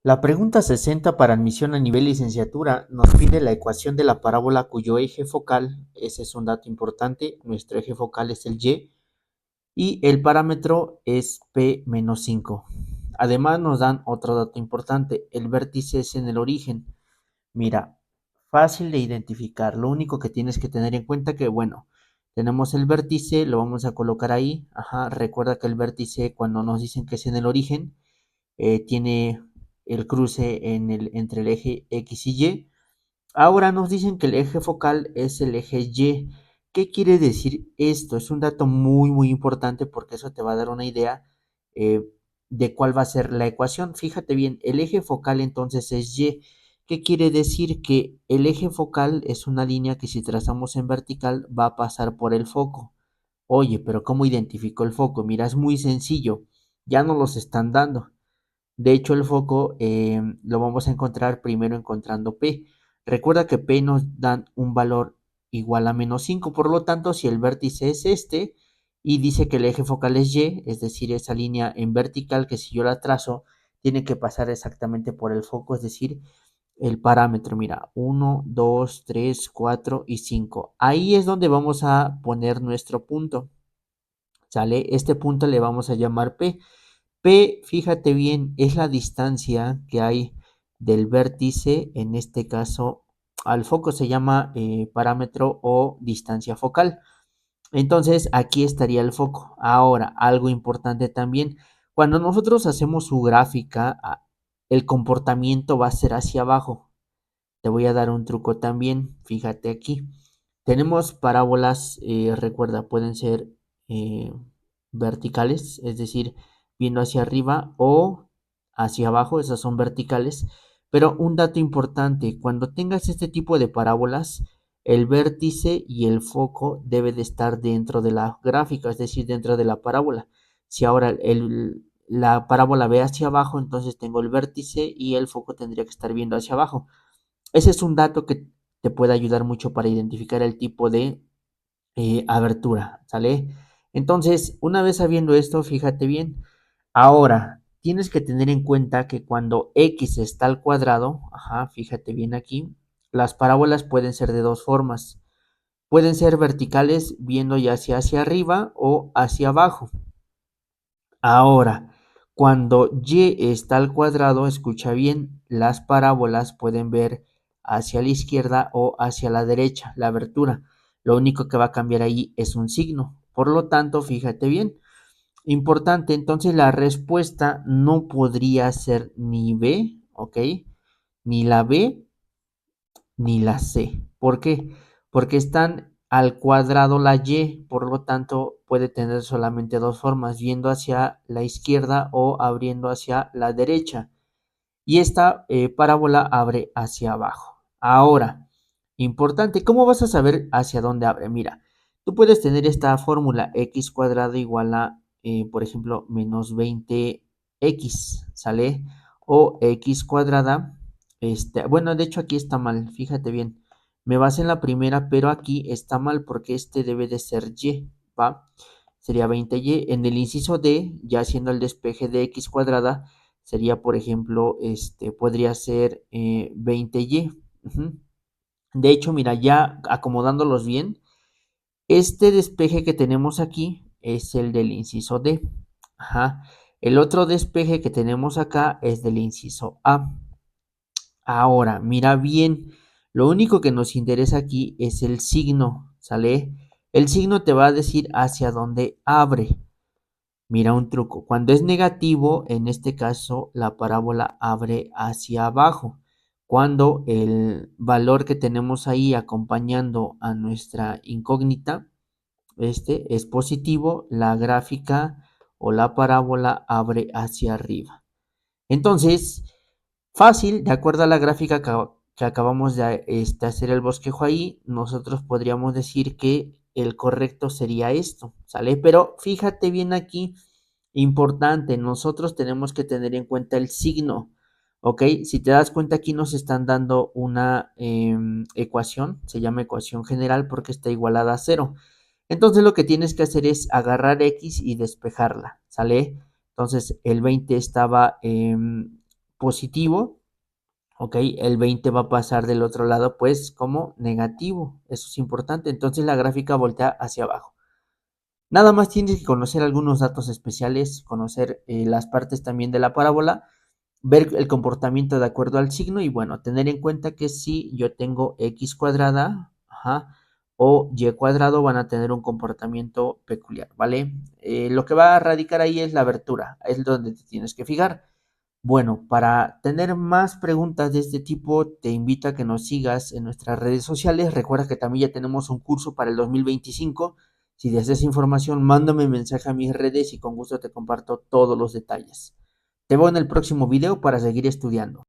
La pregunta 60 para admisión a nivel licenciatura nos pide la ecuación de la parábola cuyo eje focal, ese es un dato importante, nuestro eje focal es el y el parámetro es P menos 5. Además nos dan otro dato importante, el vértice es en el origen. Mira, fácil de identificar, lo único que tienes que tener en cuenta que, bueno, tenemos el vértice, lo vamos a colocar ahí, ajá, recuerda que el vértice cuando nos dicen que es en el origen, tiene el cruce entre el eje X y Y. Ahora nos dicen que el eje focal es el eje Y. ¿Qué quiere decir esto? Es un dato muy importante porque eso te va a dar una idea eh, de cuál va a ser la ecuación. Fíjate bien, el eje focal entonces es Y. ¿Qué quiere decir? Que el eje focal es una línea que si trazamos en vertical va a pasar por el foco. Oye, pero ¿cómo identifico el foco? Mira, es muy sencillo. Ya nos los están dando. De hecho, el foco lo vamos a encontrar primero encontrando P. Recuerda que P nos dan un valor igual a menos 5. Por lo tanto, si el vértice es este y dice que el eje focal es Y, es decir, esa línea en vertical que si yo la trazo, tiene que pasar exactamente por el foco, es decir, el parámetro. Mira, 1, 2, 3, 4 y 5. Ahí es donde vamos a poner nuestro punto. ¿Sale? Este punto le vamos a llamar P. P, fíjate bien, es la distancia que hay del vértice, en este caso al foco se llama parámetro o distancia focal. Entonces aquí estaría el foco. Ahora, algo importante también, cuando nosotros hacemos su gráfica, el comportamiento va a ser hacia abajo. Te voy a dar un truco también, fíjate aquí. Tenemos parábolas, recuerda, pueden ser eh, verticales, es decir, viendo hacia arriba o hacia abajo, esas son verticales. Pero un dato importante, cuando tengas este tipo de parábolas, el vértice y el foco debe de estar dentro de la gráfica, es decir, dentro de la parábola. Si ahora la parábola ve hacia abajo, entonces tengo el vértice y el foco tendría que estar viendo hacia abajo. Ese es un dato que te puede ayudar mucho para identificar el tipo de abertura, ¿sale? Entonces, una vez sabiendo esto, fíjate bien. Ahora, tienes que tener en cuenta que cuando x está al cuadrado, ajá, fíjate bien aquí, las parábolas pueden ser de dos formas. Pueden ser verticales viendo ya hacia arriba o hacia abajo. Ahora, cuando y está al cuadrado, escucha bien, las parábolas pueden ver hacia la izquierda o hacia la derecha, la abertura. Lo único que va a cambiar ahí es un signo. Por lo tanto, fíjate bien. Importante, entonces la respuesta no podría ser ni B, ¿ok? Ni la B ni la C. ¿Por qué? Porque están al cuadrado la Y, por lo tanto puede tener solamente dos formas, viendo hacia la izquierda o abriendo hacia la derecha. Y esta parábola abre hacia abajo. Ahora, importante, ¿cómo vas a saber hacia dónde abre? Mira, tú puedes tener esta fórmula x cuadrado igual a, por ejemplo, menos 20x, ¿sale? O x cuadrada, bueno, de hecho aquí está mal, fíjate bien. Me basé en la primera, pero aquí está mal porque este debe de ser y, ¿va? Sería 20y. En el inciso D, ya haciendo el despeje de x cuadrada, sería, por ejemplo, podría ser 20y. Ujú. De hecho, mira, ya acomodándolos bien, este despeje que tenemos aquí es el del inciso D. Ajá. El otro despeje que tenemos acá es del inciso A. Ahora, mira bien, lo único que nos interesa aquí es el signo, ¿sale? El signo te va a decir hacia dónde abre. Mira un truco. Cuando es negativo, en este caso, la parábola abre hacia abajo. Cuando el valor que tenemos ahí acompañando a nuestra incógnita, este es positivo, la gráfica o la parábola abre hacia arriba. Entonces, fácil, de acuerdo a la gráfica que acabamos de hacer el bosquejo ahí, nosotros podríamos decir que el correcto sería esto, ¿sale? Pero fíjate bien aquí, importante, nosotros tenemos que tener en cuenta el signo, ¿ok? Si te das cuenta aquí nos están dando una ecuación, se llama ecuación general porque está igualada a cero. Entonces lo que tienes que hacer es agarrar X y despejarla, ¿sale? Entonces el 20 estaba positivo, ¿ok? El 20 va a pasar del otro lado pues como negativo. Eso es importante. Entonces la gráfica voltea hacia abajo. Nada más tienes que conocer algunos datos especiales, conocer las partes también de la parábola, ver el comportamiento de acuerdo al signo y bueno, tener en cuenta que si yo tengo x cuadrada, ajá, o y cuadrado van a tener un comportamiento peculiar, ¿vale? Lo que va a radicar ahí es la abertura, es donde te tienes que fijar. Bueno, para tener más preguntas de este tipo, te invito a que nos sigas en nuestras redes sociales. Recuerda que también ya tenemos un curso para el 2025. Si deseas información, mándame mensaje a mis redes y con gusto te comparto todos los detalles. Te veo en el próximo video para seguir estudiando.